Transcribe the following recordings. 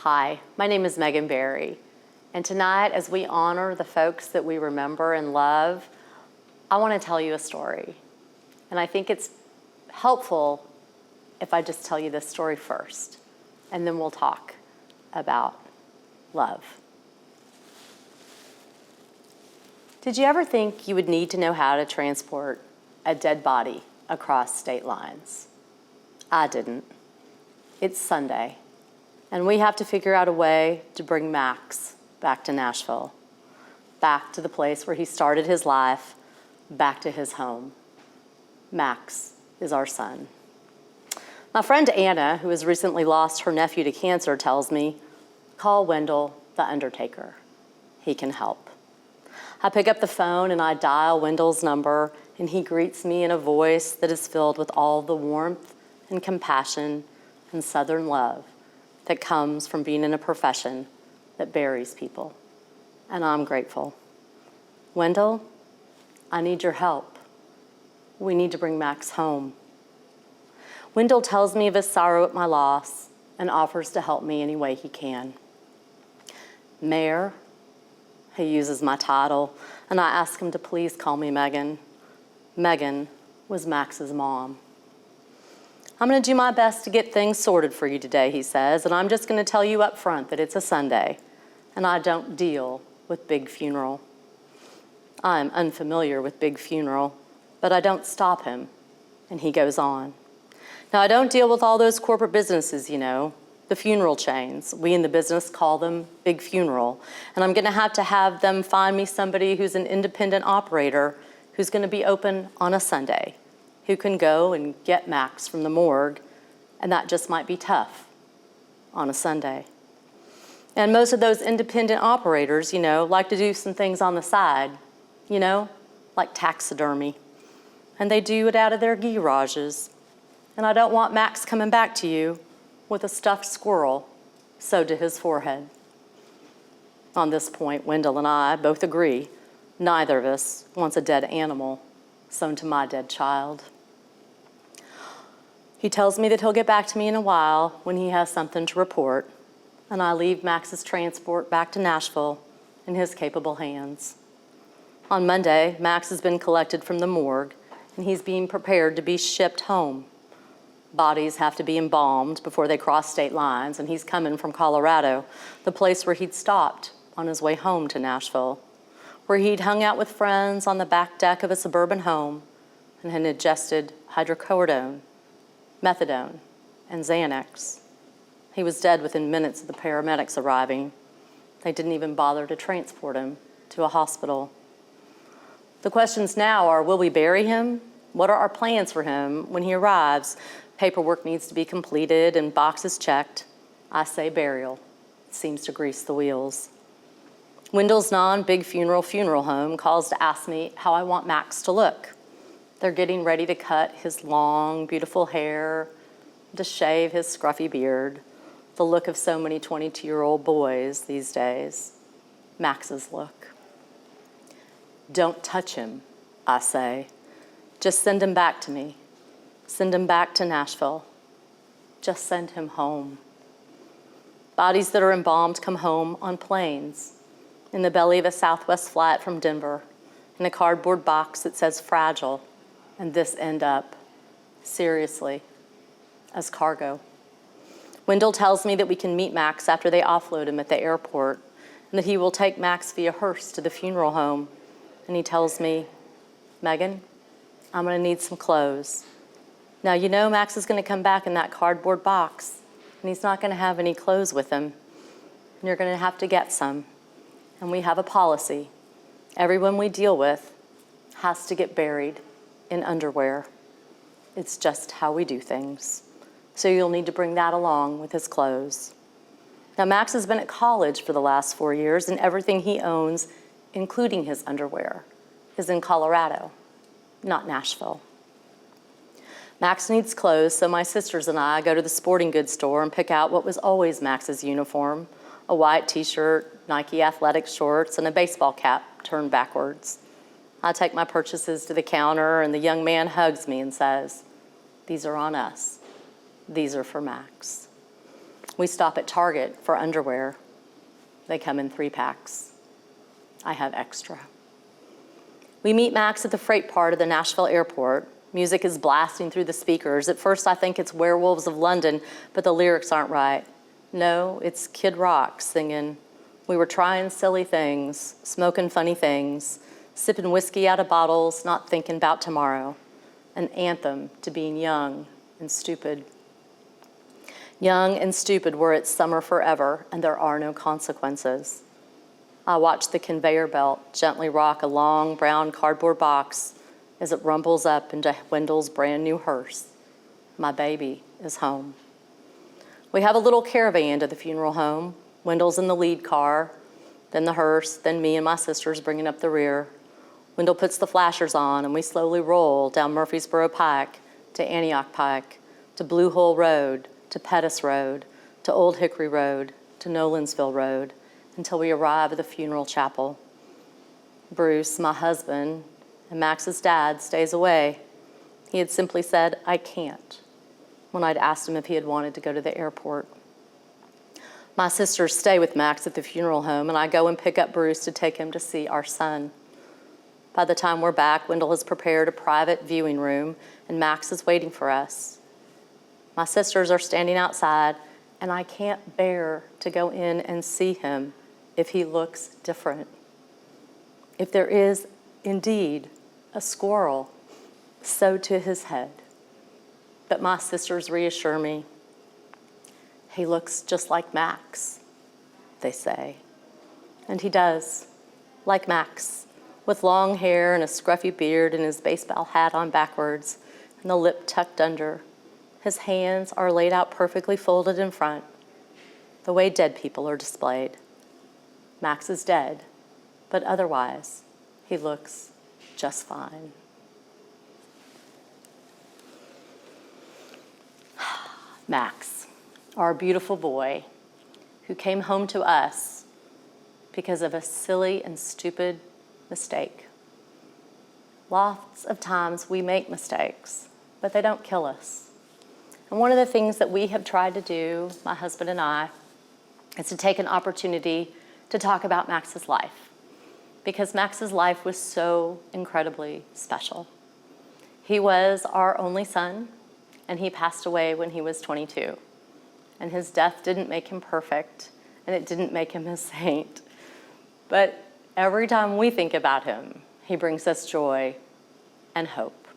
Hi, my name is Megan Berry, and tonight, as we honor the folks that we remember and love, I want to tell you a story. And I think it's helpful if I just tell you this story first, and then we'll talk about love. Did you ever think you would need to know how to transport a dead body across state lines? I didn't. It's Sunday, and we have to figure out a way to bring Max back to Nashville, back to the place where he started his life, back to his home. Max is our son. My friend Anna, who has recently lost her nephew to cancer, tells me, call Wendell the undertaker. He can help. I pick up the phone and I dial Wendell's number, and he greets me in a voice that is filled with all the warmth and compassion and Southern love that comes from being in a profession that buries people. And I'm grateful. Wendell, I need your help. We need to bring Max home. Wendell tells me of his sorrow at my loss and offers to help me any way he can. Mayor, he uses my title, and I ask him to please call me Megan. Megan was Max's mom. I'm going to do my best to get things sorted for you today, he says, and I'm just going to tell you up front that it's a Sunday, and I don't deal with big funeral. I'm unfamiliar with big funeral, but I don't stop him, and he goes on. Now, I don't deal with all those corporate businesses, the funeral chains. We in the business call them big funeral, and I'm going to have them find me somebody who's an independent operator who's going to be open on a Sunday, who can go and get Max from the morgue, and that just might be tough on a Sunday. And most of those independent operators, like to do some things on the side, like taxidermy. And they do it out of their garages. And I don't want Max coming back to you with a stuffed squirrel sewed to his forehead. On this point, Wendell and I both agree neither of us wants a dead animal sewn to my dead child. He tells me that he'll get back to me in a while when he has something to report, and I leave Max's transport back to Nashville in his capable hands. On Monday, Max has been collected from the morgue, and he's being prepared to be shipped home. Bodies have to be embalmed before they cross state lines, and he's coming from Colorado, the place where he'd stopped on his way home to Nashville, where he'd hung out with friends on the back deck of a suburban home and had ingested hydrocodone, methadone, and Xanax. He was dead within minutes of the paramedics arriving. They didn't even bother to transport him to a hospital. The questions now are, will we bury him? What are our plans for him when he arrives? Paperwork needs to be completed and boxes checked. I say burial. It seems to grease the wheels. Wendell's non-big funeral home calls to ask me how I want Max to look. They're getting ready to cut his long, beautiful hair, to shave his scruffy beard, the look of so many 22-year-old boys these days. Max's look. Don't touch him, I say. Just send him back to me. Send him back to Nashville. Just send him home. Bodies that are embalmed come home on planes, in the belly of a Southwest flight from Denver, in a cardboard box that says fragile, and this end up, seriously, as cargo. Wendell tells me that we can meet Max after they offload him at the airport, and that he will take Max via hearse to the funeral home. And he tells me, Megan, I'm going to need some clothes. Now, Max is going to come back in that cardboard box, and he's not going to have any clothes with him. And you're going to have to get some. And we have a policy. Everyone we deal with has to get buried in underwear. It's just how we do things. So you'll need to bring that along with his clothes. Now, Max has been at college for the last 4 years, and everything he owns, including his underwear, is in Colorado, not Nashville. Max needs clothes, so my sisters and I go to the sporting goods store and pick out what was always Max's uniform, a white t-shirt, Nike athletic shorts, and a baseball cap turned backwards. I take my purchases to the counter, and the young man hugs me and says, "These are on us. These are for Max." We stop at Target for underwear. They come in 3-packs. I have extra. We meet Max at the freight part of the Nashville airport. Music is blasting through the speakers. At first, I think it's Werewolves of London, but the lyrics aren't right. No, it's Kid Rock singing, "We were trying silly things, smoking funny things, sipping whiskey out of bottles, not thinking about tomorrow." An anthem to being young and stupid. Young and stupid, where it's summer forever and there are no consequences. I watch the conveyor belt gently rock a long brown cardboard box as it rumbles up into Wendell's brand new hearse. My baby is home. We have a little caravan to the funeral home. Wendell's in the lead car, then the hearse, then me and my sisters bringing up the rear. Wendell puts the flashers on and we slowly roll down Murfreesboro Pike to Antioch Pike, to Blue Hole Road, to Pettus Road, to Old Hickory Road, to Nolensville Road, until we arrive at the funeral chapel. Bruce, my husband, and Max's dad stays away. He had simply said, "I can't," when I'd asked him if he had wanted to go to the airport. My sisters stay with Max at the funeral home, and I go and pick up Bruce to take him to see our son. By the time we're back, Wendell has prepared a private viewing room, and Max is waiting for us. My sisters are standing outside, and I can't bear to go in and see him if he looks different. If there is indeed a squirrel sewed to his head. But my sisters reassure me. He looks just like Max, they say. And he does, like Max, with long hair and a scruffy beard and his baseball hat on backwards and the lip tucked under. His hands are laid out perfectly folded in front, the way dead people are displayed. Max is dead, but otherwise, he looks just fine. Max, our beautiful boy, who came home to us because of a silly and stupid mistake. Lots of times we make mistakes, but they don't kill us. And one of the things that we have tried to do, my husband and I, is to take an opportunity to talk about Max's life, because Max's life was so incredibly special. He was our only son, and he passed away when he was 22. And his death didn't make him perfect, and it didn't make him a saint. But every time we think about him, he brings us joy and hope,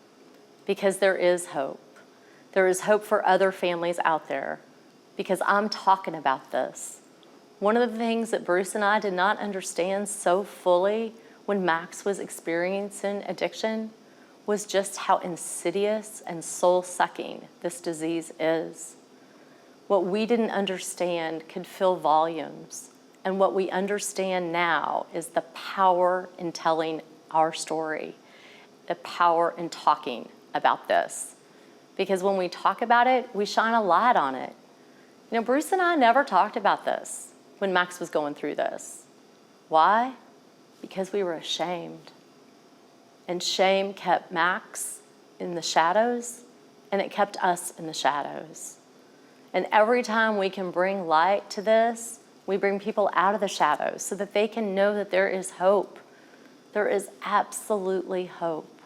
because there is hope. There is hope for other families out there, because I'm talking about this. One of the things that Bruce and I did not understand so fully when Max was experiencing addiction was just how insidious and soul-sucking this disease is. What we didn't understand could fill volumes, and what we understand now is the power in telling our story, the power in talking about this. Because when we talk about it, we shine a light on it. You know, Bruce and I never talked about this when Max was going through this. Why? Because we were ashamed. And shame kept Max in the shadows, and it kept us in the shadows. And every time we can bring light to this, we bring people out of the shadows so that they can know that there is hope. There is absolutely hope.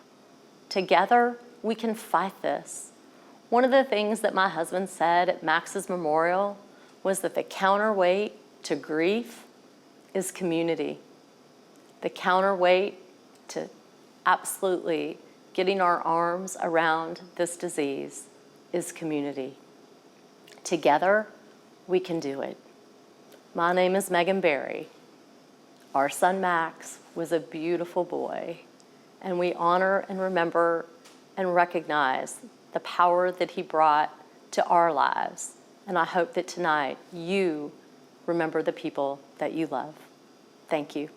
Together, we can fight this. One of the things that my husband said at Max's memorial was that the counterweight to grief is community. The counterweight to absolutely getting our arms around this disease is community. Together, we can do it. My name is Megan Berry. Our son Max was a beautiful boy, and we honor and remember and recognize the power that he brought to our lives. And I hope that tonight you remember the people that you love. Thank you.